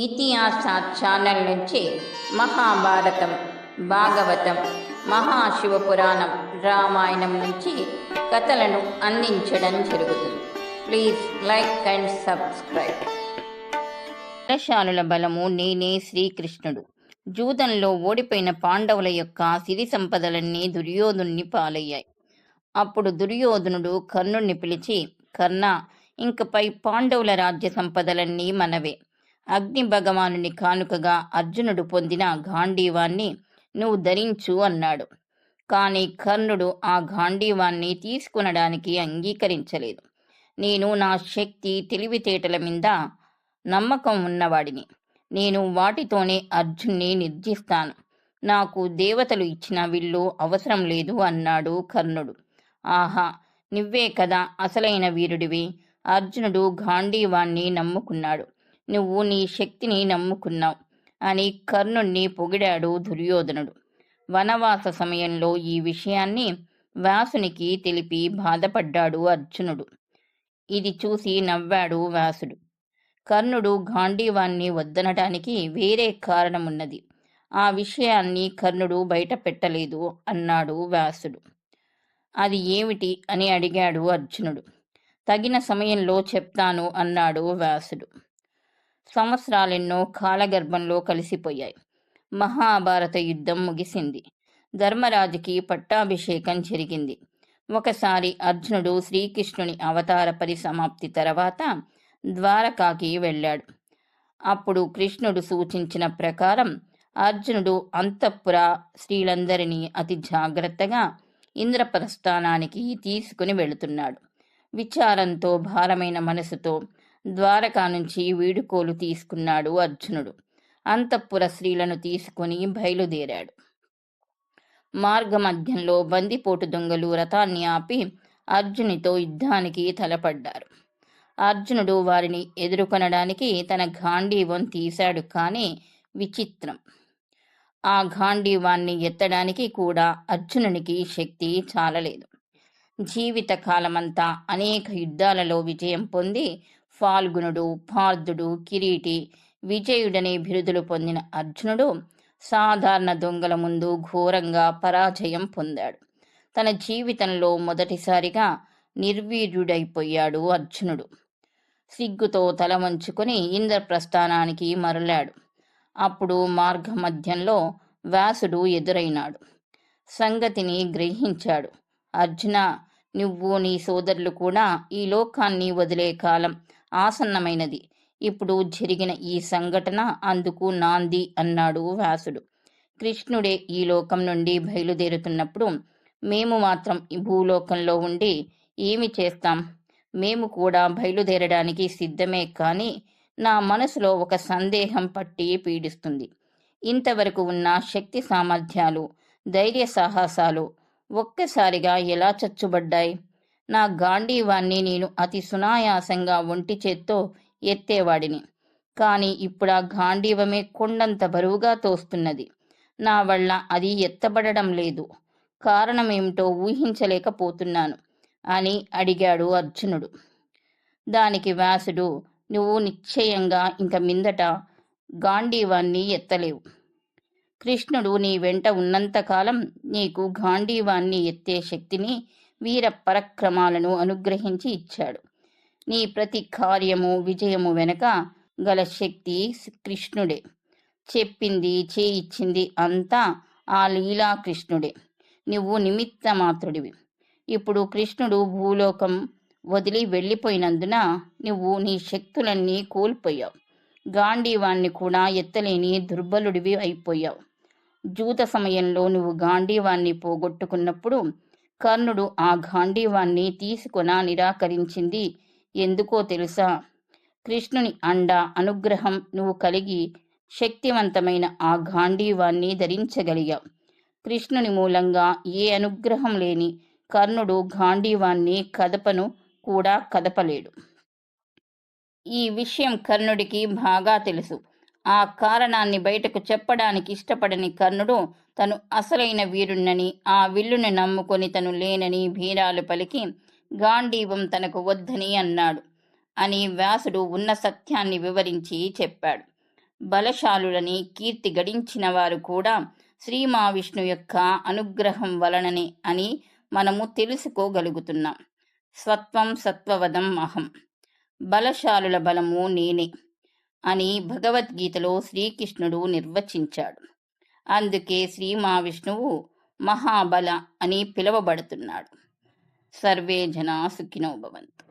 ఇతిహాస ఛానల్ నుంచి మహాభారతం, భాగవతం, మహాశివపురాణం, రామాయణం నుంచి కథలను అందించడం జరుగుతుంది. Please like and subscribe. పరశాలుల బలము నేనే శ్రీకృష్ణుడు. జూదంలో ఓడిపోయిన పాండవుల యొక్క సిరి సంపదలన్నీ దుర్యోధనుని పాలయ్యాయి. అప్పుడు దుర్యోధనుడు కర్ణుణ్ణి పిలిచి, కర్ణ, ఇంకపై పాండవుల రాజ్య సంపదలన్నీ మనవే. అగ్ని భగవానుని కానుకగా అర్జునుడు పొందిన గాంధీవాన్ని నువ్వు ధరించు అన్నాడు. కాని కర్ణుడు ఆ గాంధీవాన్ని తీసుకునడానికి అంగీకరించలేదు. నేను నా శక్తి తెలివితేటల మీద నమ్మకం ఉన్నవాడిని. నేను వాటితోనే అర్జున్ని నిర్జిస్తాను. నాకు దేవతలు ఇచ్చిన విల్లు అవసరం లేదు అన్నాడు కర్ణుడు. ఆహా, నువ్వే కదా అసలైన వీరుడివి. అర్జునుడు గాంధీవాన్ని నమ్ముకున్నాడు. నువ్వు నీ శక్తిని నమ్ముకున్నావు అని కర్ణుణ్ణి పొగిడాడు దుర్యోధనుడు. వనవాస సమయంలో ఈ విషయాన్ని వ్యాసునికి తెలిపి బాధపడ్డాడు అర్జునుడు. ఇది చూసి నవ్వాడు వ్యాసుడు. కర్ణుడు గాంధీవాన్ని వద్దనటానికి వేరే కారణమున్నది. ఆ విషయాన్ని కర్ణుడు బయట పెట్టలేదు అన్నాడు వ్యాసుడు. అది ఏమిటి అని అడిగాడు అర్జునుడు. తగిన సమయంలో చెప్తాను అన్నాడు వ్యాసుడు. సంవత్సరాలెన్నో కాలగర్భంలో కలిసిపోయాయి. మహాభారత యుద్ధం ముగిసింది. ధర్మరాజుకి పట్టాభిషేకం జరిగింది. ఒకసారి అర్జునుడు శ్రీకృష్ణుని అవతార పరిసమాప్తి తర్వాత ద్వారకాకి వెళ్ళాడు. అప్పుడు కృష్ణుడు సూచించిన ప్రకారం అర్జునుడు అంతఃపుర స్త్రీలందరినీ అతి జాగ్రత్తగా ఇంద్రప్రస్థానానికి తీసుకుని వెళుతున్నాడు. విచారంతో భారమైన మనసుతో ద్వారకా నుంచి వీడుకోలు తీసుకున్నాడు అర్జునుడు. అంతఃపుర స్త్రీలను తీసుకుని బయలుదేరాడు. మార్గమధ్యంలో బందిపోటు దొంగలు రథాన్ని ఆపి అర్జునితో యుద్ధానికి తలపడ్డారు. అర్జునుడు వారిని ఎదుర్కొనడానికి తన గాంధీవం తీశాడు. కానీ విచిత్రం, ఆ గాంధీవాన్ని ఎత్తడానికి కూడా అర్జునునికి శక్తి చాలలేదు. జీవితకాలమంతా అనేక యుద్ధాలలో విజయం పొంది ఫాల్గునుడు, పార్థుడు, కిరీటి, విజయుడనే బిరుదులు పొందిన అర్జునుడు సాధారణ దొంగల ముందు ఘోరంగా పరాజయం పొందాడు. తన జీవితంలో మొదటిసారిగా నిర్వీర్యుడైపోయాడు అర్జునుడు. సిగ్గుతో తల వంచుకొని ఇంద్రప్రస్థానానికి మరలాడు. అప్పుడు మార్గమధ్యంలో వ్యాసుడు ఎదురైనాడు. సంగతిని గ్రహించాడు. అర్జున, నువ్వు నీ సోదరులు కూడా ఈ లోకాన్ని వదిలే కాలం ఆసన్నమైనది. ఇప్పుడు జరిగిన ఈ సంఘటన అందుకు నాంది అన్నాడు వ్యాసుడు. కృష్ణుడే ఈ లోకం నుండి బయలుదేరుతున్నప్పుడు మేము మాత్రం ఈ భూలోకంలో ఉండి ఏమి చేస్తాం? మేము కూడా బయలుదేరడానికి సిద్ధమే. కానీ నా మనసులో ఒక సందేహం పట్టి పీడిస్తుంది. ఇంతవరకు ఉన్న శక్తి సామర్థ్యాలు, ధైర్య సాహసాలు ఒక్కసారిగా ఎలా చచ్చుబడ్డాయి? నా గాంధీవాన్ని నేను అతి సునాయాసంగా ఒంటి చేత్తో ఎత్తేవాడిని. కానీ ఇప్పుడు ఆ గాంధీవమే కొండంత బరువుగా తోస్తున్నది. నా వల్ల అది ఎత్తబడడం లేదు. కారణమేమిటో ఊహించలేకపోతున్నాను అని అడిగాడు అర్జునుడు. దానికి వ్యాసుడు, నువ్వు నిశ్చయంగా ఇంక మీదట గాంధీవాన్ని ఎత్తలేవు. కృష్ణుడు నీ వెంట ఉన్నంతకాలం నీకు గాంధీవాన్ని ఎత్తే శక్తిని, వీర పరక్రమాలను అనుగ్రహించి ఇచ్చాడు. నీ ప్రతి కార్యము, విజయము వెనక గల శక్తి కృష్ణుడే. చెప్పింది చేయిచ్చింది అంతా ఆ లీలా కృష్ణుడే. నువ్వు నిమిత్త మాత్రుడివి. ఇప్పుడు కృష్ణుడు భూలోకం వదిలి వెళ్ళిపోయినందున నువ్వు నీ శక్తులన్నీ కోల్పోయావు. గాంధీవాన్ని కూడా ఎత్తలేని దుర్బలుడివి అయిపోయావు. జూత సమయంలో నువ్వు గాంధీవాన్ని పోగొట్టుకున్నప్పుడు కర్ణుడు ఆ గాంధీవాన్ని తీసుకొన నిరాకరించింది ఎందుకో తెలుసా? కృష్ణుని అండ, అనుగ్రహం నువ్వు కలిగి శక్తివంతమైన ఆ గాంధీవాన్ని ధరించగలిగావు. కృష్ణుని మూలంగా ఏ అనుగ్రహం లేని కర్ణుడు గాంధీవాన్ని కదపను కూడా కదపలేడు. ఈ విషయం కర్ణుడికి బాగా తెలుసు. ఆ కారణాన్ని బయటకు చెప్పడానికి ఇష్టపడని కర్ణుడు తను అసలైన వీరుణ్ణని, ఆ విల్లుని నమ్ముకొని తను లేనని భీరాలు పలికి గాంధీవం తనకు వద్దని అన్నాడు అని వ్యాసుడు ఉన్న సత్యాన్ని వివరించి చెప్పాడు. బలశాలులని కీర్తి గడించిన వారు కూడా శ్రీ మహావిష్ణు యొక్క అనుగ్రహం వలననే అని మనము తెలుసుకోగలుగుతున్నాం. స్వత్వం సత్వవదం అహం, బలశాలుల బలము నేనే అని భగవద్గీతలో శ్రీకృష్ణుడు నిర్వచించాడు. అందుకే శ్రీ మహావిష్ణువు మహాబల అని పిలువబడుతున్నాడు. సర్వే జనా సుఖినో భవంతు.